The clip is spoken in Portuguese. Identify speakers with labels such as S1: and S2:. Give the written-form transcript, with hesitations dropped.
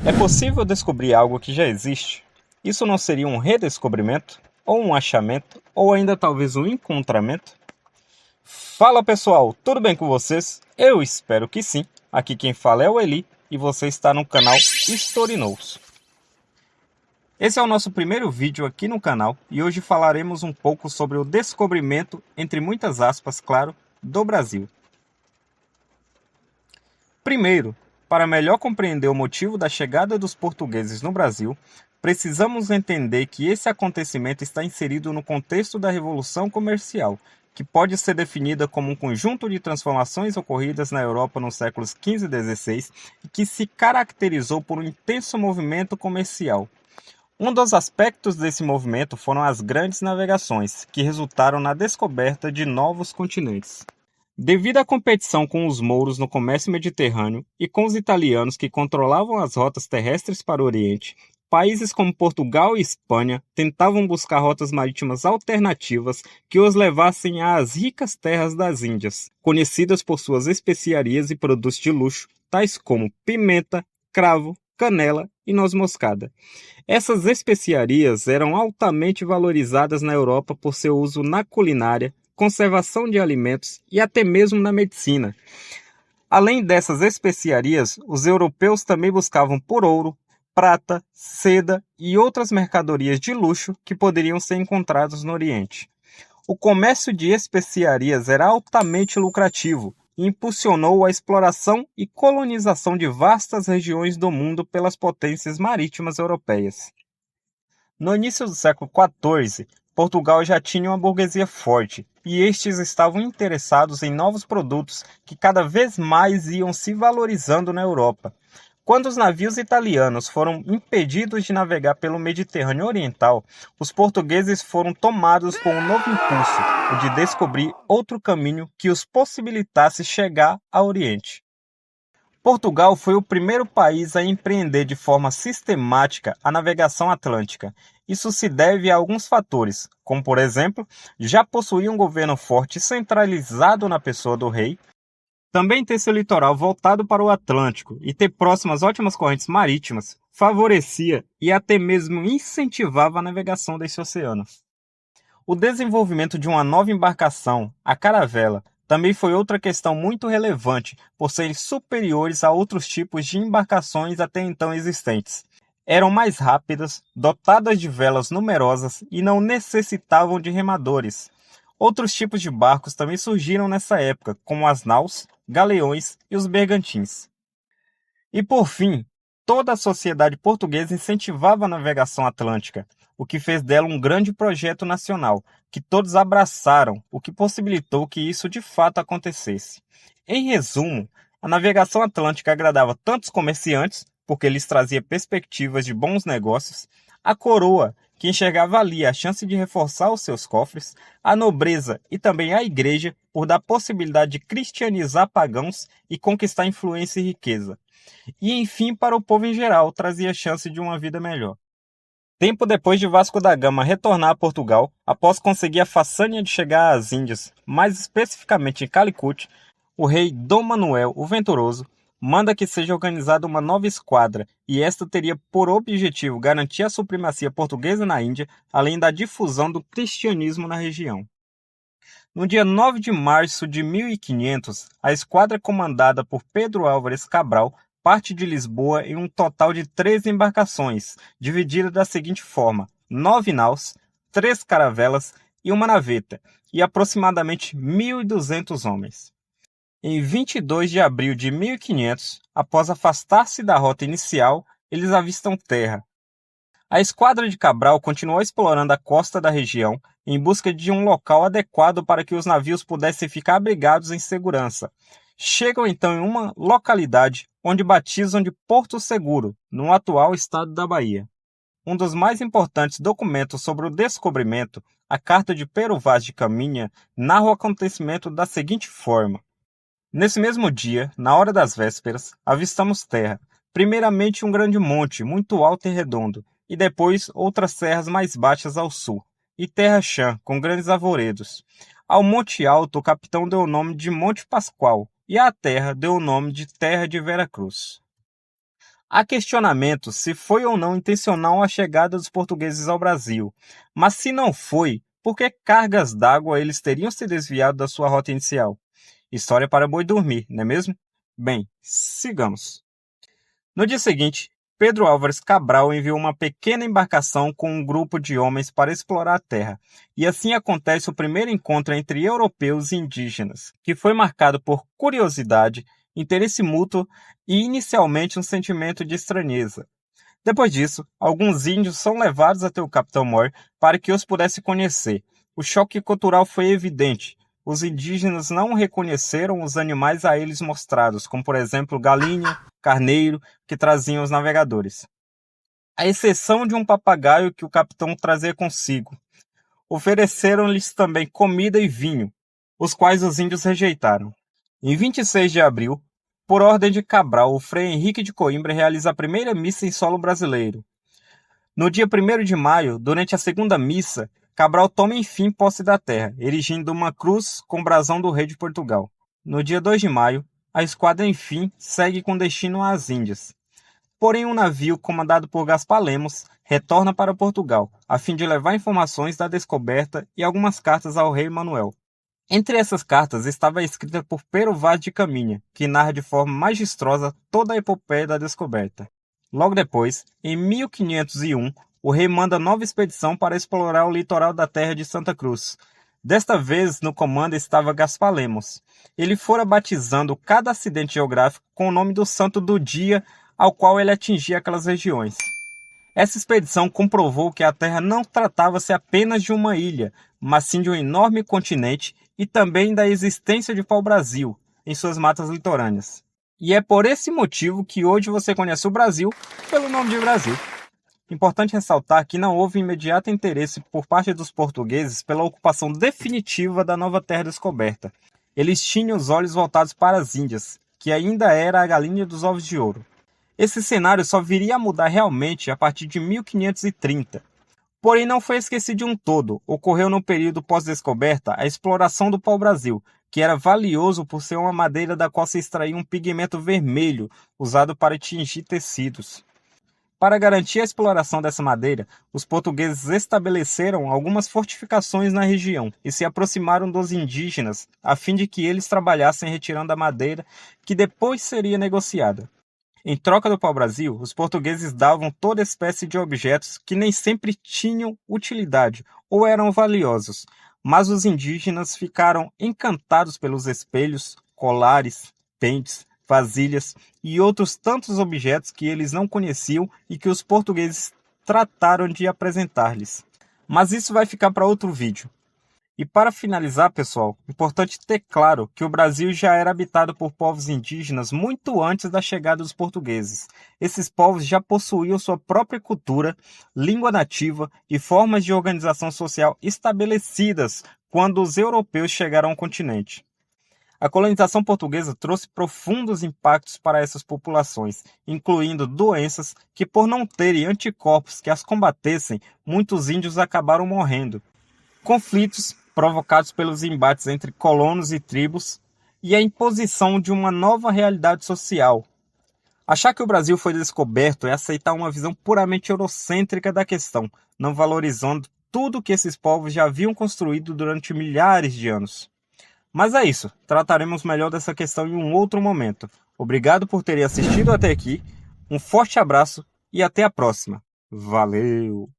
S1: É possível descobrir algo que já existe? Isso não seria um redescobrimento? Ou um achamento? Ou ainda talvez um encontramento? Fala pessoal, tudo bem com vocês? Eu espero que sim. Aqui quem fala é o Eli e você está no canal History Knows. Esse é o nosso primeiro vídeo aqui no canal e hoje falaremos um pouco sobre o descobrimento, entre muitas aspas, claro, do Brasil. Primeiro, para melhor compreender o motivo da chegada dos portugueses no Brasil, precisamos entender que esse acontecimento está inserido no contexto da Revolução Comercial, que pode ser definida como um conjunto de transformações ocorridas na Europa nos séculos XV e XVI e que se caracterizou por um intenso movimento comercial. Um dos aspectos desse movimento foram as grandes navegações, que resultaram na descoberta de novos continentes. Devido à competição com os mouros no comércio mediterrâneo e com os italianos que controlavam as rotas terrestres para o Oriente, países como Portugal e Espanha tentavam buscar rotas marítimas alternativas que os levassem às ricas terras das Índias, conhecidas por suas especiarias e produtos de luxo, tais como pimenta, cravo, canela e noz moscada. Essas especiarias eram altamente valorizadas na Europa por seu uso na culinária, conservação de alimentos e até mesmo na medicina. Além dessas especiarias, os europeus também buscavam por ouro, prata, seda e outras mercadorias de luxo que poderiam ser encontradas no Oriente. O comércio de especiarias era altamente lucrativo e impulsionou a exploração e colonização de vastas regiões do mundo pelas potências marítimas europeias. No início do século XIV, Portugal já tinha uma burguesia forte, e estes estavam interessados em novos produtos que cada vez mais iam se valorizando na Europa. Quando os navios italianos foram impedidos de navegar pelo Mediterrâneo Oriental, os portugueses foram tomados por um novo impulso, o de descobrir outro caminho que os possibilitasse chegar ao Oriente. Portugal foi o primeiro país a empreender de forma sistemática a navegação atlântica. Isso se deve a alguns fatores, como por exemplo, já possuir um governo forte centralizado na pessoa do rei, também ter seu litoral voltado para o Atlântico e ter próximas ótimas correntes marítimas favorecia e até mesmo incentivava a navegação desse oceano. O desenvolvimento de uma nova embarcação, a caravela, também foi outra questão muito relevante por serem superiores a outros tipos de embarcações até então existentes. Eram mais rápidas, dotadas de velas numerosas e não necessitavam de remadores. Outros tipos de barcos também surgiram nessa época, como as naus, galeões e os bergantins. E por fim, toda a sociedade portuguesa incentivava a navegação atlântica, o que fez dela um grande projeto nacional, que todos abraçaram, o que possibilitou que isso de fato acontecesse. Em resumo, a navegação atlântica agradava tanto os comerciantes, porque lhes trazia perspectivas de bons negócios, a coroa, que enxergava ali a chance de reforçar os seus cofres, a nobreza e também a igreja, por dar possibilidade de cristianizar pagãos e conquistar influência e riqueza. E enfim, para o povo em geral, trazia a chance de uma vida melhor. Tempo depois de Vasco da Gama retornar a Portugal, após conseguir a façanha de chegar às Índias, mais especificamente em Calicut, o rei Dom Manuel o Venturoso manda que seja organizada uma nova esquadra, e esta teria por objetivo garantir a supremacia portuguesa na Índia, além da difusão do cristianismo na região. No dia 9 de março de 1500, a esquadra comandada por Pedro Álvares Cabral parte de Lisboa em um total de 13 embarcações, divididas da seguinte forma: 9 naus, 3 caravelas e uma naveta, e aproximadamente 1.200 homens. Em 22 de abril de 1500, após afastar-se da rota inicial, eles avistam terra. A esquadra de Cabral continuou explorando a costa da região em busca de um local adequado para que os navios pudessem ficar abrigados em segurança. Chegam então em uma localidade onde batizam de Porto Seguro, no atual estado da Bahia. Um dos mais importantes documentos sobre o descobrimento, a Carta de Pero Vaz de Caminha, narra o acontecimento da seguinte forma: nesse mesmo dia, na hora das vésperas, avistamos terra, primeiramente um grande monte, muito alto e redondo, e depois outras serras mais baixas ao sul, e terra chã, com grandes arvoredos. Ao monte alto o capitão deu o nome de Monte Pascoal, e à terra deu o nome de Terra de Vera Cruz. Há questionamentos se foi ou não intencional a chegada dos portugueses ao Brasil, mas se não foi, por que cargas d'água eles teriam se desviado da sua rota inicial? História para boi dormir, não é mesmo? Bem, sigamos. No dia seguinte, Pedro Álvares Cabral enviou uma pequena embarcação com um grupo de homens para explorar a terra, e assim acontece o primeiro encontro entre europeus e indígenas, que foi marcado por curiosidade, interesse mútuo e inicialmente um sentimento de estranheza. Depois disso, alguns índios são levados até o Capitão Moore para que os pudesse conhecer. O choque cultural foi evidente. Os indígenas não reconheceram os animais a eles mostrados, como por exemplo galinha, carneiro, que traziam os navegadores. À exceção de um papagaio que o capitão trazia consigo. Ofereceram-lhes também comida e vinho, os quais os índios rejeitaram. Em 26 de abril, por ordem de Cabral, o Frei Henrique de Coimbra realiza a primeira missa em solo brasileiro. No dia 1º de maio, durante a segunda missa, Cabral toma enfim posse da terra, erigindo uma cruz com o brasão do rei de Portugal. No dia 2 de maio, a esquadra enfim segue com destino às Índias. Porém, um navio comandado por Gaspar Lemos retorna para Portugal, a fim de levar informações da descoberta e algumas cartas ao rei Manuel. Entre essas cartas estava escrita por Pero Vaz de Caminha, que narra de forma magistrosa toda a epopeia da descoberta. Logo depois, em 1501, o rei manda nova expedição para explorar o litoral da terra de Santa Cruz. Desta vez, no comando estava Gaspar Lemos. Ele fora batizando cada acidente geográfico com o nome do santo do dia ao qual ele atingia aquelas regiões. Essa expedição comprovou que a Terra não tratava-se apenas de uma ilha, mas sim de um enorme continente e também da existência de pau-brasil em suas matas litorâneas. E é por esse motivo que hoje você conhece o Brasil pelo nome de Brasil. Importante ressaltar que não houve imediato interesse por parte dos portugueses pela ocupação definitiva da nova terra descoberta. Eles tinham os olhos voltados para as Índias, que ainda era a galinha dos ovos de ouro. Esse cenário só viria a mudar realmente a partir de 1530. Porém, não foi esquecido de um todo. Ocorreu no período pós-descoberta a exploração do pau-brasil, que era valioso por ser uma madeira da qual se extraía um pigmento vermelho, usado para tingir tecidos. Para garantir a exploração dessa madeira, os portugueses estabeleceram algumas fortificações na região e se aproximaram dos indígenas, a fim de que eles trabalhassem retirando a madeira, que depois seria negociada. Em troca do pau-brasil, os portugueses davam toda espécie de objetos que nem sempre tinham utilidade ou eram valiosos, mas os indígenas ficaram encantados pelos espelhos, colares, pentes, vasilhas e outros tantos objetos que eles não conheciam e que os portugueses trataram de apresentar-lhes. Mas isso vai ficar para outro vídeo. E para finalizar, pessoal, importante ter claro que o Brasil já era habitado por povos indígenas muito antes da chegada dos portugueses. Esses povos já possuíam sua própria cultura, língua nativa e formas de organização social estabelecidas quando os europeus chegaram ao continente. A colonização portuguesa trouxe profundos impactos para essas populações, incluindo doenças que, por não terem anticorpos que as combatessem, muitos índios acabaram morrendo. Conflitos provocados pelos embates entre colonos e tribos e a imposição de uma nova realidade social. Achar que o Brasil foi descoberto é aceitar uma visão puramente eurocêntrica da questão, não valorizando tudo que esses povos já haviam construído durante milhares de anos. Mas é isso, trataremos melhor dessa questão em um outro momento. Obrigado por terem assistido até aqui, um forte abraço e até a próxima. Valeu!